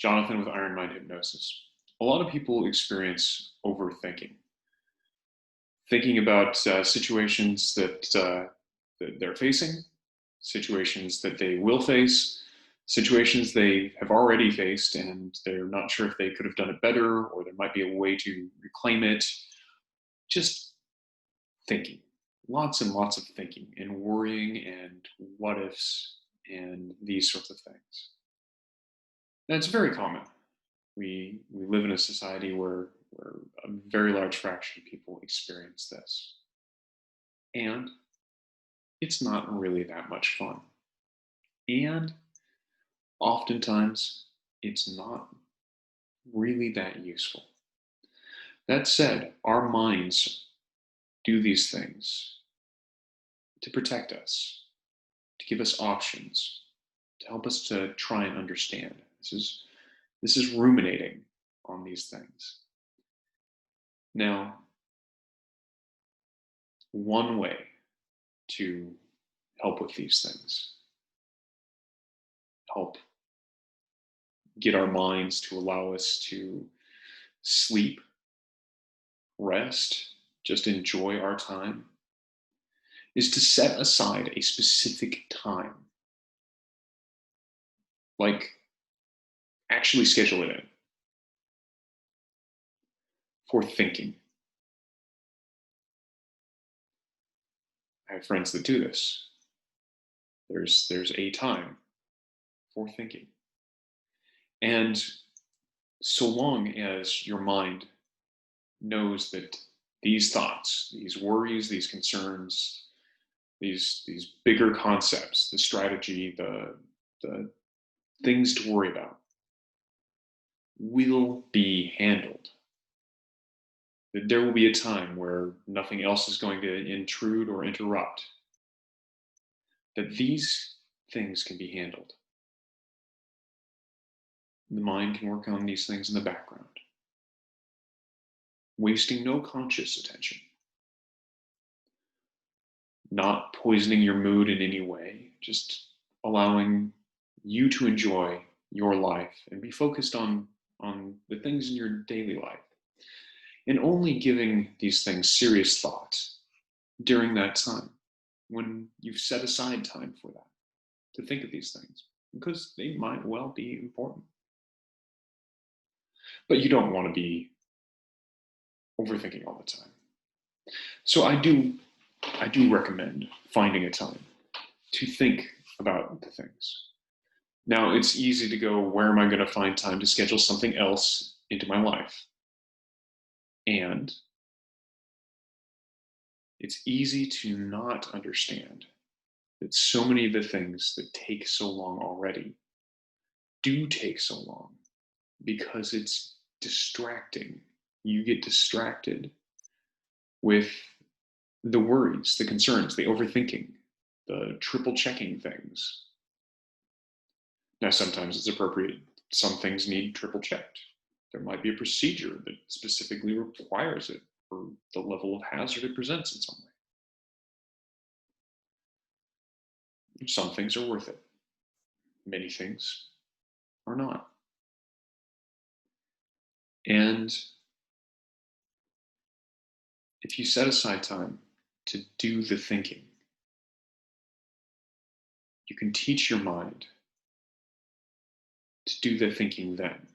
Jonathan with Iron Mind Hypnosis. A lot of people experience overthinking, thinking about situations that they're facing, situations that they will face, situations they have already faced, and they're not sure if they could have done it better or there might be a way to reclaim it. Just thinking, lots and lots of thinking and worrying and what ifs and these sorts of things. And it's very common. We live in a society where a very large fraction of people experience this. And it's not really that much fun. And oftentimes, it's not really that useful. That said, our minds do these things to protect us, to give us options, to help us to try and understand. This is ruminating on these things. Now, one way to help with these things, help get our minds to allow us to sleep, rest, just enjoy our time, is to set aside a specific time. Like, actually schedule it in for thinking. I have friends that do this. There's a time for thinking. And so long as your mind knows that these thoughts, these worries, these concerns, these bigger concepts, the strategy, the things to worry about, will be handled. That there will be a time where nothing else is going to intrude or interrupt. That these things can be handled. The mind can work on these things in the background, wasting no conscious attention, not poisoning your mood in any way, just allowing you to enjoy your life and be focused on the things in your daily life, and only giving these things serious thought during that time when you've set aside time for that, to think of these things, because they might well be important. But you don't want to be overthinking all the time. So I do recommend finding a time to think about the things. Now, it's easy to go, where am I going to find time to schedule something else into my life? And it's easy to not understand that so many of the things that take so long already do take so long because it's distracting. You get distracted with the worries, the concerns, the overthinking, the triple checking things. Now, sometimes it's appropriate. Some things need triple checked. There might be a procedure that specifically requires it for the level of hazard it presents in some way. Some things are worth it. Many things are not. And if you set aside time to do the thinking, you can teach your mind to do the thinking then.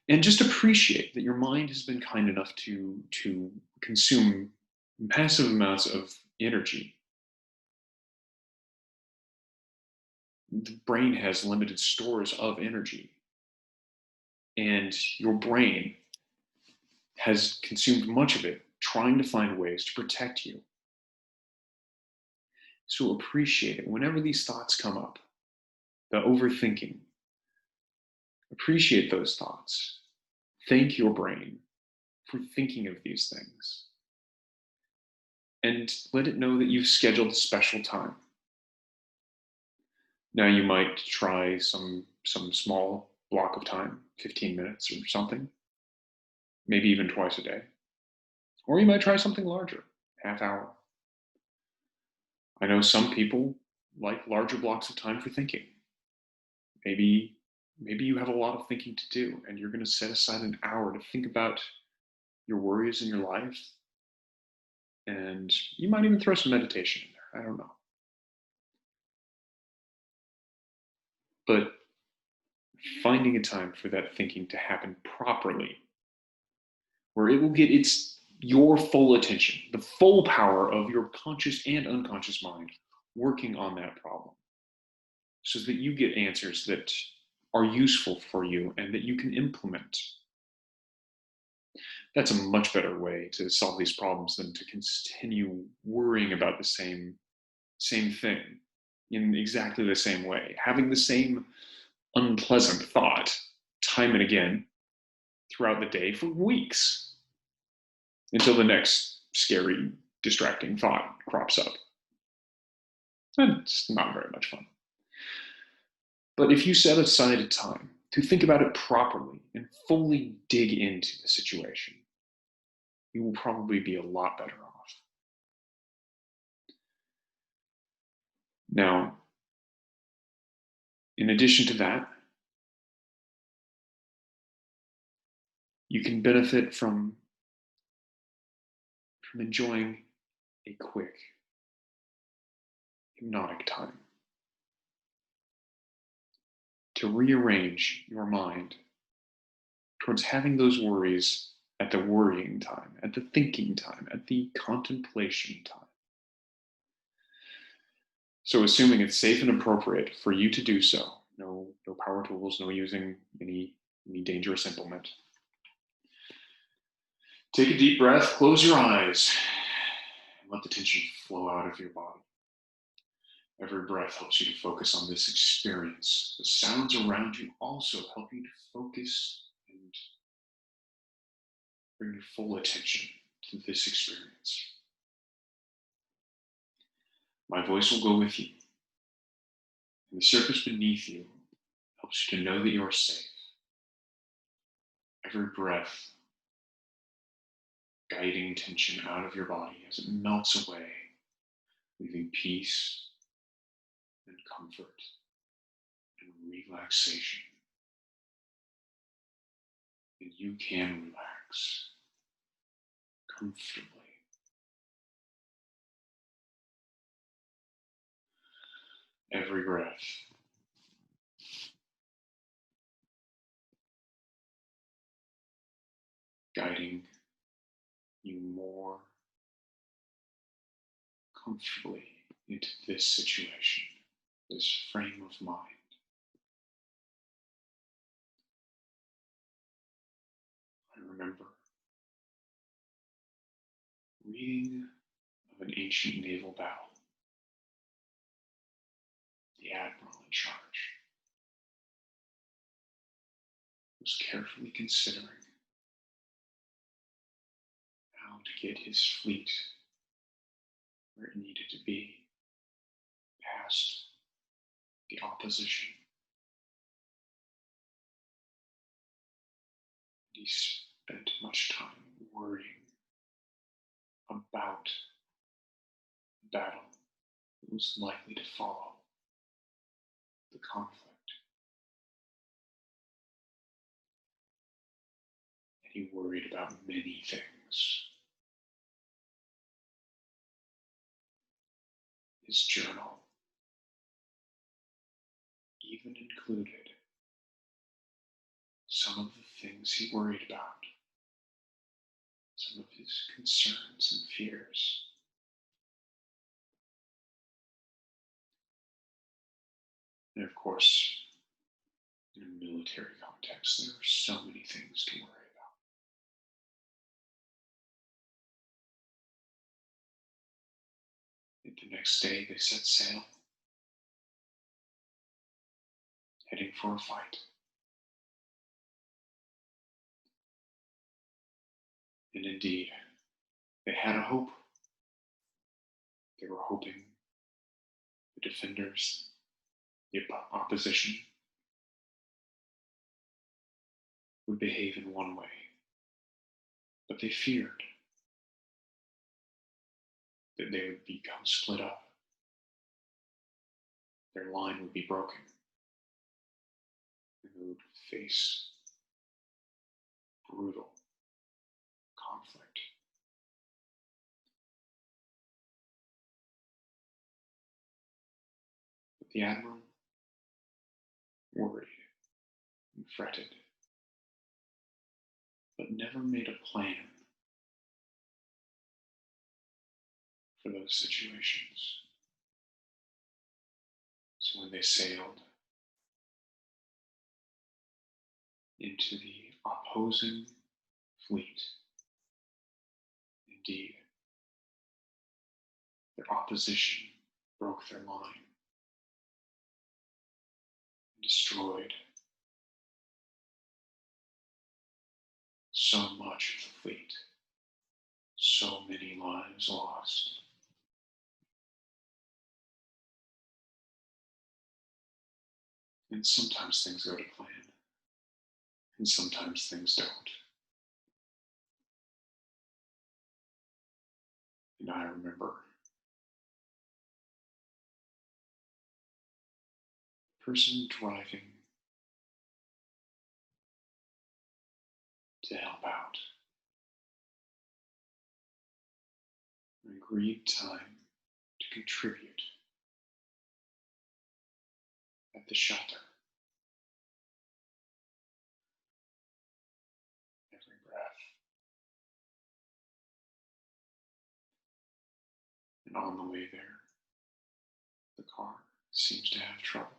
And just appreciate that your mind has been kind enough to consume massive amounts of energy. The brain has limited stores of energy. And your brain has consumed much of it trying to find ways to protect you. So appreciate it. Whenever these thoughts come up, the overthinking, appreciate those thoughts. Thank your brain for thinking of these things. And let it know that you've scheduled a special time. Now you might try some small block of time, 15 minutes or something, maybe even twice a day. Or you might try something larger, half hour. I know some people like larger blocks of time for thinking, maybe Maybe you have a lot of thinking to do, and you're going to set aside an hour to think about your worries in your life. And you might even throw some meditation in there. I don't know. But finding a time for that thinking to happen properly, where it will get your full attention, the full power of your conscious and unconscious mind working on that problem, so that you get answers that are useful for you and that you can implement. That's a much better way to solve these problems than to continue worrying about the same thing in exactly the same way, having the same unpleasant thought time and again throughout the day for weeks until the next scary, distracting thought crops up. And it's not very much fun. But if you set aside a time to think about it properly and fully dig into the situation, you will probably be a lot better off. Now, in addition to that, you can benefit from enjoying a quick hypnotic time to rearrange your mind towards having those worries at the worrying time, at the thinking time, at the contemplation time. So assuming it's safe and appropriate for you to do so, no power tools, no using any dangerous implement. Take a deep breath, close your eyes, and let the tension flow out of your body. Every breath helps you to focus on this experience. The sounds around you also help you to focus and bring your full attention to this experience. My voice will go with you, and the surface beneath you helps you to know that you are safe. Every breath guiding tension out of your body as it melts away, leaving peace and comfort and relaxation. And you can relax comfortably. Every breath guiding you more comfortably into this situation, this frame of mind. I remember reading of an ancient naval battle. The admiral in charge was carefully considering how to get his fleet where it needed to be, past the opposition. He spent much time worrying about the battle that was likely to follow the conflict. And he worried about many things. His journal even included some of the things he worried about, some of his concerns and fears. And of course, in a military context, there are so many things to worry about. And the next day, they set sail, heading for a fight. And indeed, they had a hope. They were hoping the defenders, the opposition, would behave in one way. But they feared that they would become split up. Their line would be broken, and the would face brutal conflict. But the admiral worried and fretted, but never made a plan for those situations. So when they sailed into the opposing fleet, indeed, their opposition broke their line and destroyed so much of the fleet, so many lives lost. And sometimes things go to plan, and sometimes things don't. And I remember the person driving to help out agreed time to contribute at the shelter. Every breath. And on the way there, the car seems to have trouble.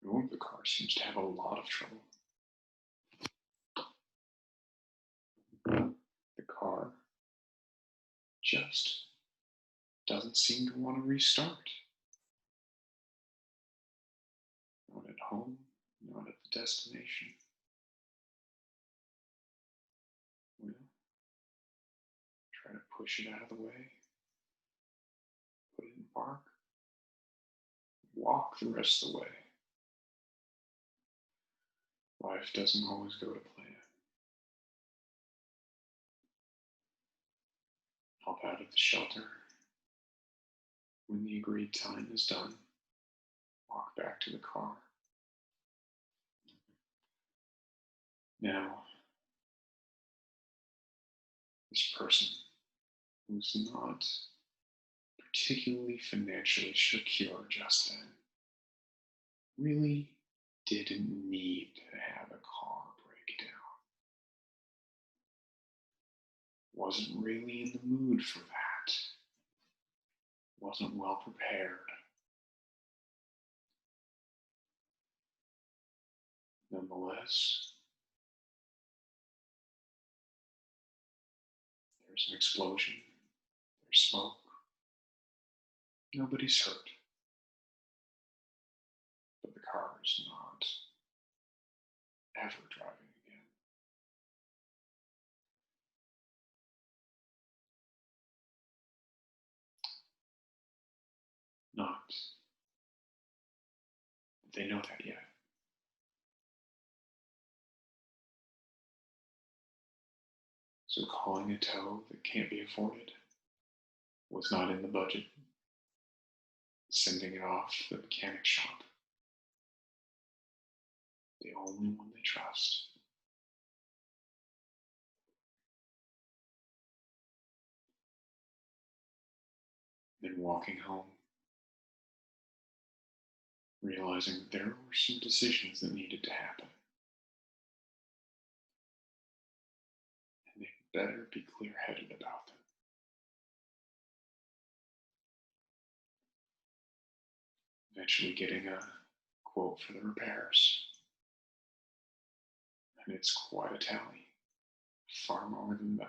Or the car seems to have a lot of trouble. The car just doesn't seem to want to restart. Not at home, not at the destination. Well, try to push it out of the way, put it in park, walk the rest of the way. Life doesn't always go to plan. Hop out of the shelter. When the agreed time is done, walk back to the car. Now, this person who's not particularly financially secure just then really didn't need to have a car break down. Wasn't really in the mood for that. Wasn't well prepared. Nonetheless, there's an explosion, there's smoke, nobody's hurt. But the car is not ever driving again. Not that they know that yet. So calling a tow that can't be afforded was not in the budget. Sending it off to the mechanic shop, the only one they trust. Then walking home, realizing that there were some decisions that needed to happen. And they better be clear-headed about them. Eventually getting a quote for the repairs. And it's quite a tally. Far more than the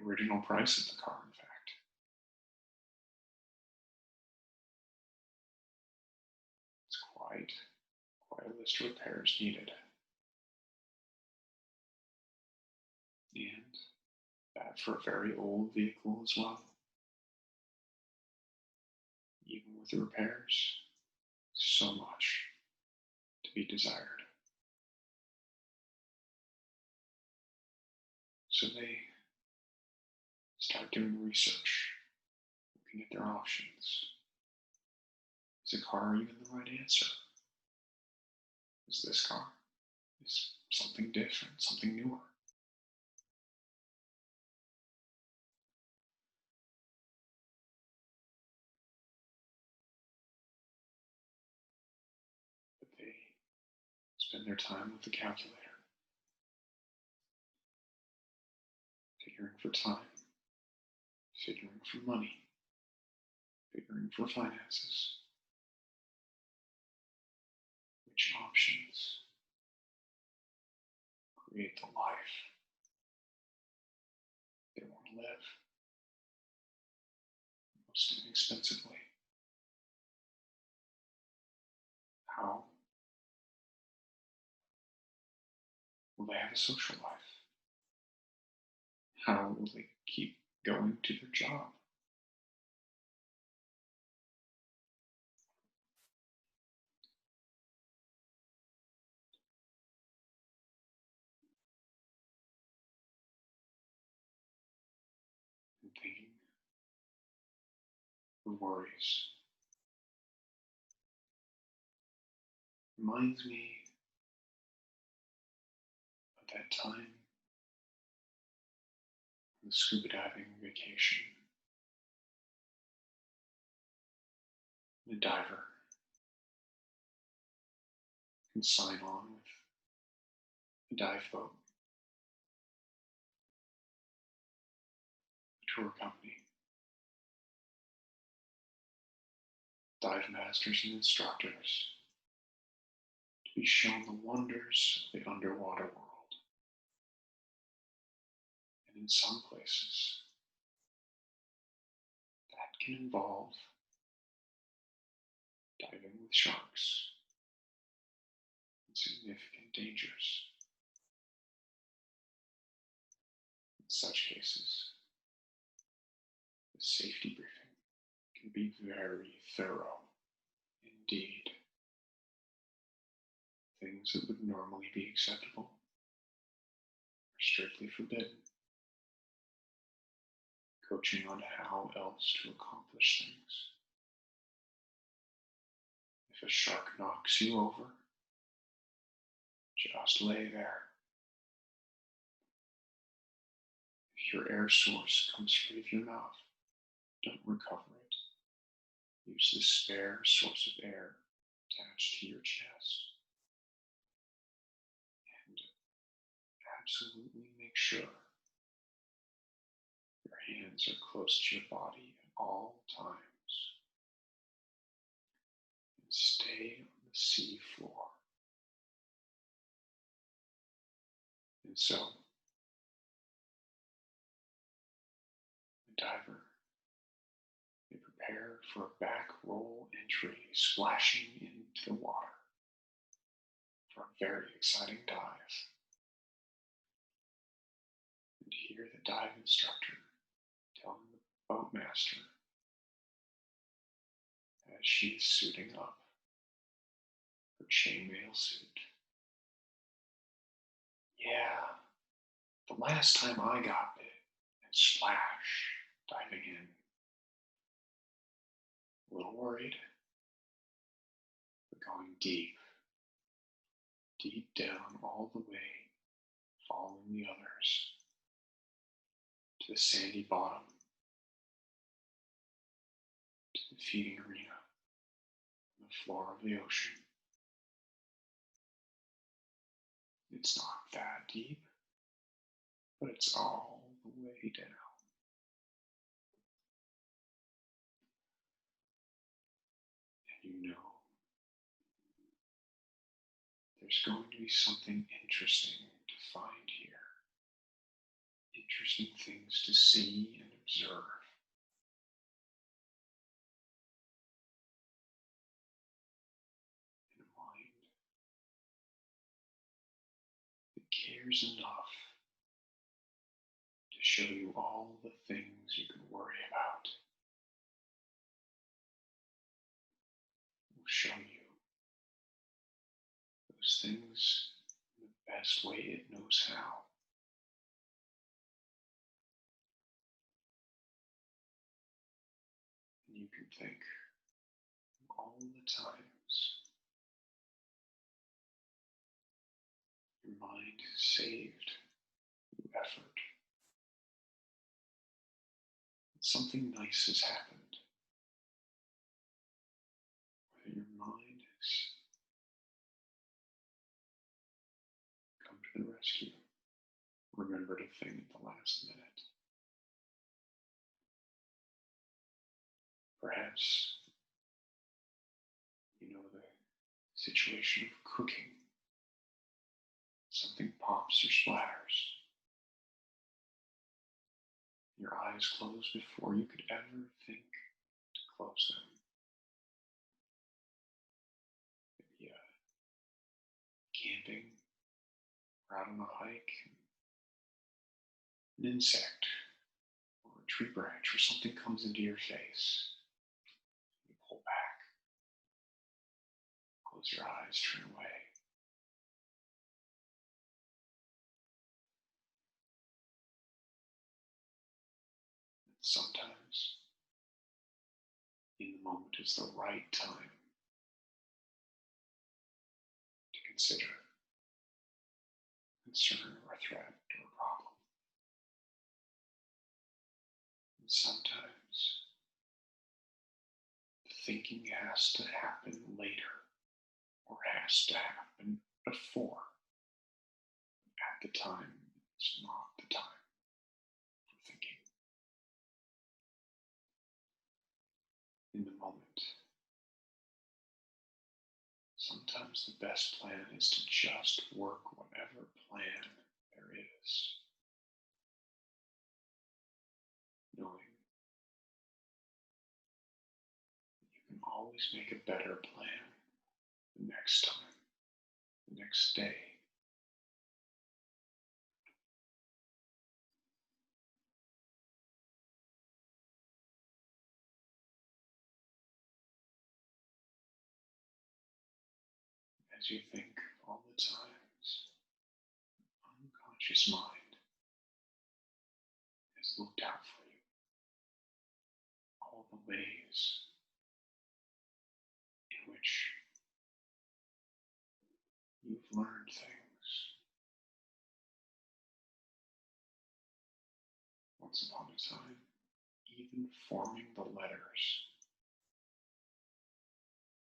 original price of the car, in fact. It's quite a list of repairs needed. And that for a very old vehicle as well. Even with the repairs, so much to be desired. So they start doing research, looking at their options. Is a car even the right answer? Is this car? Is something different, something newer? But they spend their time with the calculator, figuring for time, figuring for money, figuring for finances. Which options create the life they want to live most inexpensively? How will they have a social life? How will they keep going to their job? And thinking of worries reminds me of that time on the scuba diving vacation. The diver can sign on with a dive boat, a tour company, dive masters and instructors to be shown the wonders of the underwater world. And in some places, that can involve diving with sharks and significant dangers. In such cases, the safety briefing can be very thorough indeed. Things that would normally be acceptable are strictly forbidden. Coaching on how else to accomplish things. If a shark knocks you over, just lay there. If your air source comes free of your mouth, don't recover it. Use the spare source of air attached to your chest. And absolutely make sure your hands are close to your body at all times. And stay on the sea floor. And so, the diver may prepare for a back roll entry, splashing into the water for a very exciting dive. And hear the dive instructor telling the boatmaster as she is suiting up her chainmail suit. Yeah, the last time I got bit and splash diving in. A little worried, but going deep, deep down all the way, following the others to the sandy bottom, to the feeding arena, on the floor of the ocean. It's not that deep, but it's all the way down. And you know there's going to be something interesting to find here. Interesting things to see and observe. In a mind that cares enough to show you all the things you could worry about. It will show you those things in the best way it knows how. And you can think of all the times your mind has saved you effort, something nice has happened, whether your mind has come to the rescue, remembered a thing at the last minute. Perhaps you know the situation of cooking. Something pops or splatters. Your eyes close before you could ever think to close them. Maybe camping or out on a hike, an insect or a tree branch or something comes into your face. You pull back, close your eyes, turn away. And sometimes, in the moment, is the right time to consider a concern or a threat or a problem. And sometimes, the thinking has to happen later or has to happen before. At the time, it's not the time for thinking. In the moment, sometimes the best plan is to just work whatever plan there is, knowing that you can always make a better plan the next time, the next day. As you think of all the times unconscious mind has looked out for you, all the ways in which you've learned things. Once upon a time, even forming the letters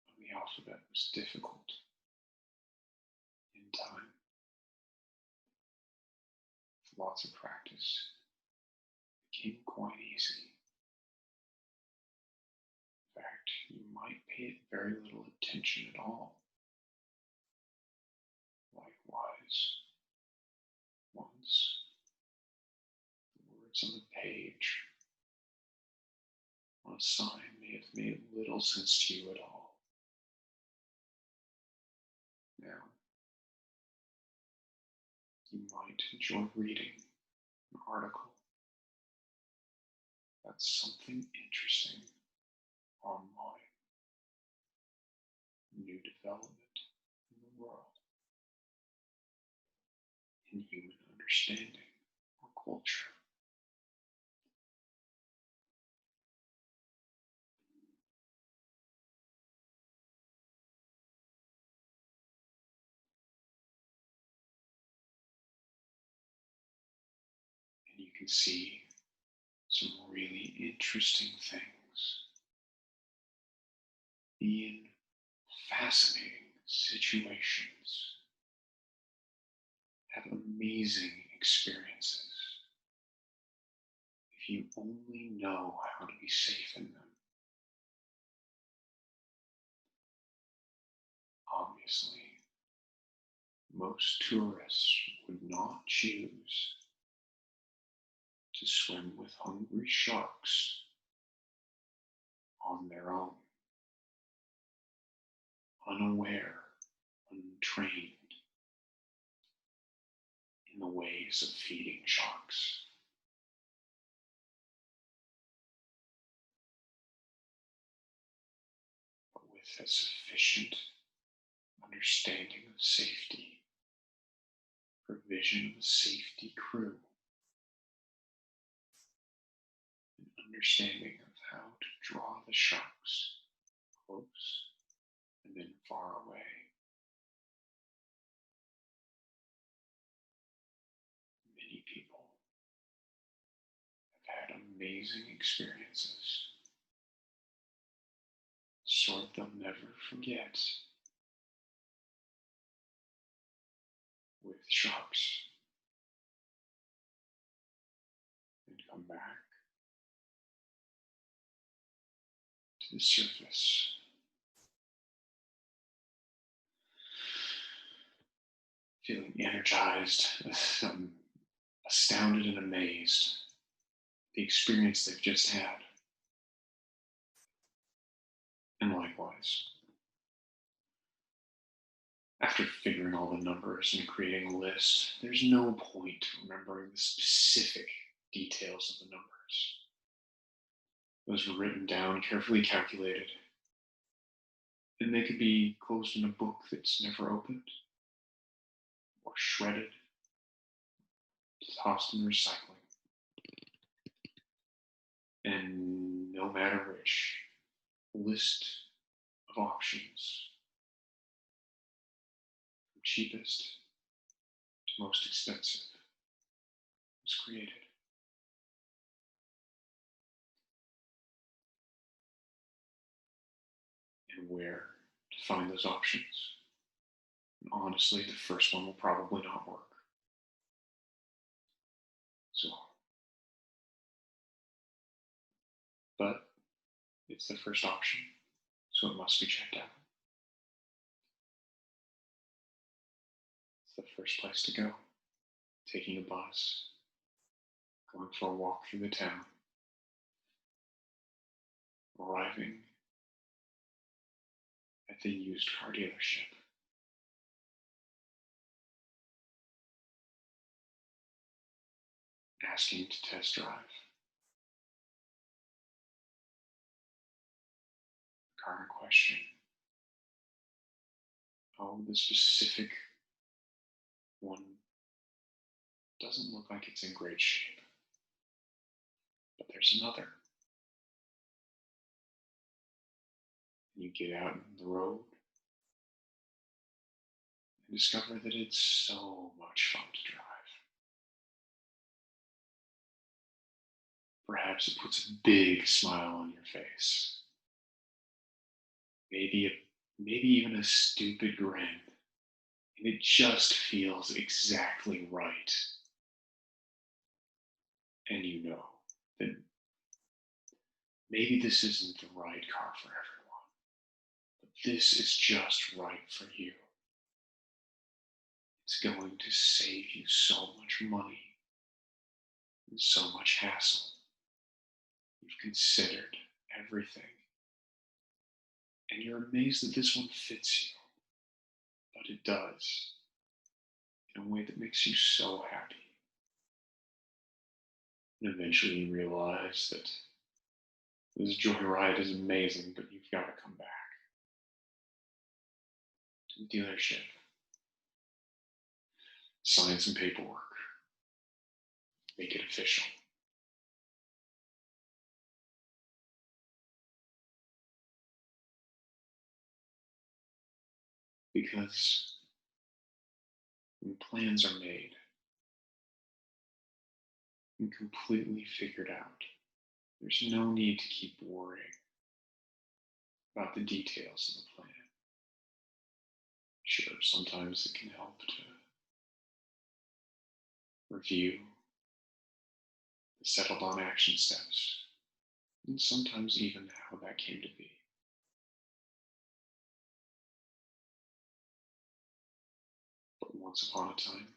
of the alphabet was difficult. In time, with lots of practice, it became quite easy. In fact, you might pay it very little attention at all. Likewise, once the words on the page on a sign may have made little sense to you at all. Now, you might enjoy reading an article about something interesting online, new development in the world, in human understanding or culture. And you can see some really interesting things, be in fascinating situations, have amazing experiences, if you only know how to be safe in them. Obviously, most tourists would not choose to swim with hungry sharks on their own, unaware, untrained in the ways of feeding sharks. But with a sufficient understanding of safety, provision of a safety crew, an understanding of how to draw the sharks close then far away. Many people have had amazing experiences, sort they'll never forget, with sharks, and come back to the surface, feeling energized, astounded, and amazed at the experience they've just had. And likewise, after figuring all the numbers and creating a list, there's no point remembering the specific details of the numbers. Those were written down, carefully calculated, and they could be closed in a book that's never opened, or shredded, tossed in recycling. And no matter which, the list of options, from cheapest to most expensive, was created. And where to find those options? And honestly, the first one will probably not work. So, but it's the first option, so it must be checked out. It's the first place to go. Taking a bus, going for a walk through the town, arriving at the used car dealership, asking to test drive the car in question. Oh, the specific one doesn't look like it's in great shape, but there's another. And you get out on the road and discover that it's so much fun to drive. Perhaps it puts a big smile on your face. Maybe even a stupid grin. And it just feels exactly right. And you know that maybe this isn't the right car for everyone, but this is just right for you. It's going to save you so much money and so much hassle. You've considered everything. And you're amazed that this one fits you. But it does. In a way that makes you so happy. And eventually you realize that this joyride is amazing, but you've got to come back to the dealership, sign some paperwork, make it official. Because when plans are made and completely figured out, there's no need to keep worrying about the details of the plan. Sure, sometimes it can help to review the settled on action steps, and sometimes even how that came to be. But once upon a time,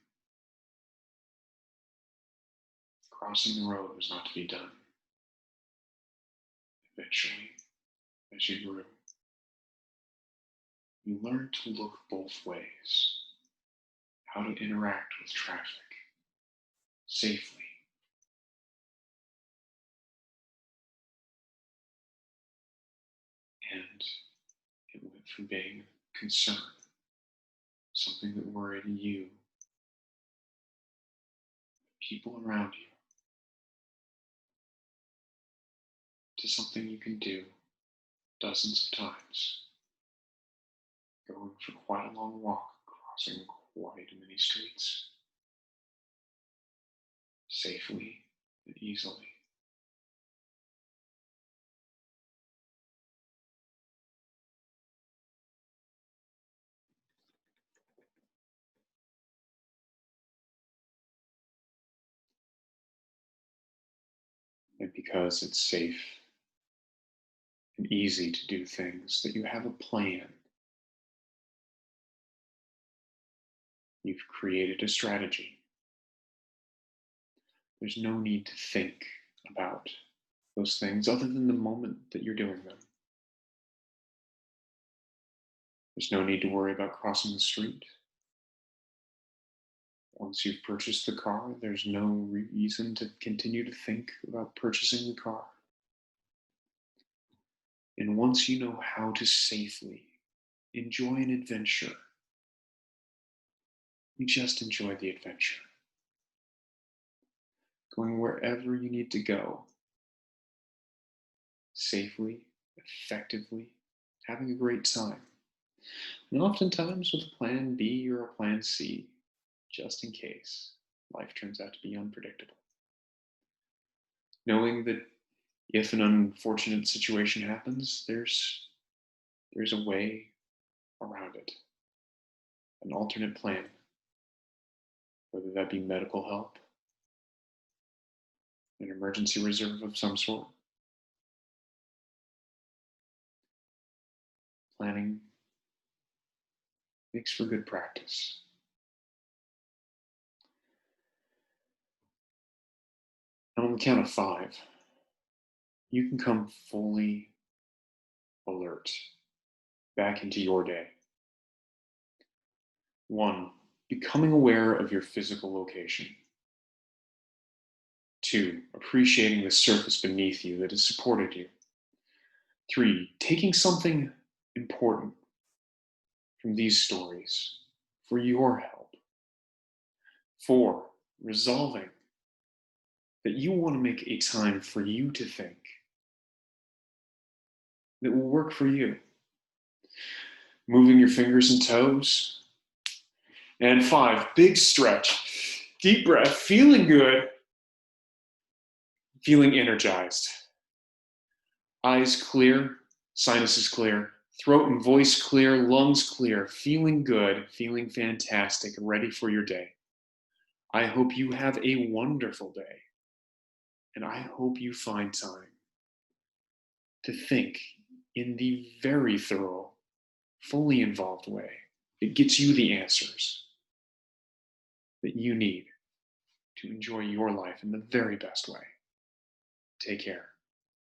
crossing the road was not to be done. Eventually, as you grew, you learned to look both ways, how to interact with traffic safely. And it went from being a concern, something that worried you, people around you, to something you can do dozens of times for quite a long walk, crossing quite many streets, safely and easily. And because it's safe and easy to do things, that you have a plan. You've created a strategy. There's no need to think about those things other than the moment that you're doing them. There's no need to worry about crossing the street. Once you've purchased the car, there's no reason to continue to think about purchasing the car. And once you know how to safely enjoy an adventure, you just enjoy the adventure. Going wherever you need to go, safely, effectively, having a great time. And oftentimes with a plan B or a plan C, just in case life turns out to be unpredictable. Knowing that if an unfortunate situation happens, there's a way around it, an alternate plan, whether that be medical help, an emergency reserve of some sort. Planning makes for good practice. And on the count of 5, you can come fully alert back into your day. 1, becoming aware of your physical location. 2, appreciating the surface beneath you that has supported you. 3, taking something important from these stories for your help. 4, resolving that you want to make a time for you to think that will work for you. Moving your fingers and toes. And 5, big stretch, deep breath, feeling good, feeling energized. Eyes clear, sinuses clear, throat and voice clear, lungs clear, feeling good, feeling fantastic, ready for your day. I hope you have a wonderful day, and I hope you find time to think in the very thorough, fully involved way that gets you the answers that you need to enjoy your life in the very best way. Take care.